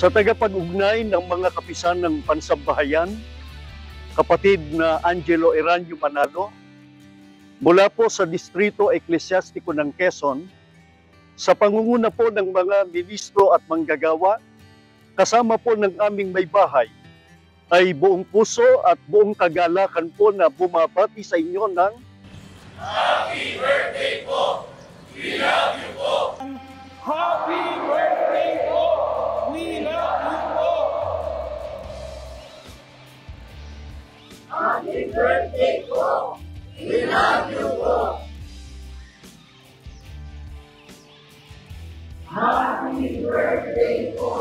Sa tagapag-ugnay ng mga kapisan ng Pansambahayan, kapatid na Angelo Eranio Manalo, mula po sa Distrito Eklesyastiko ng Quezon, sa pangunguna po ng mga ministro at manggagawa, kasama po ng aming may bahay, ay buong puso at buong kagalakan po na bumabati sa inyo ng Happy birthday po! We love you po! Happy birthday po! We love you po! Happy birthday po! We love you po! Happy birthday po!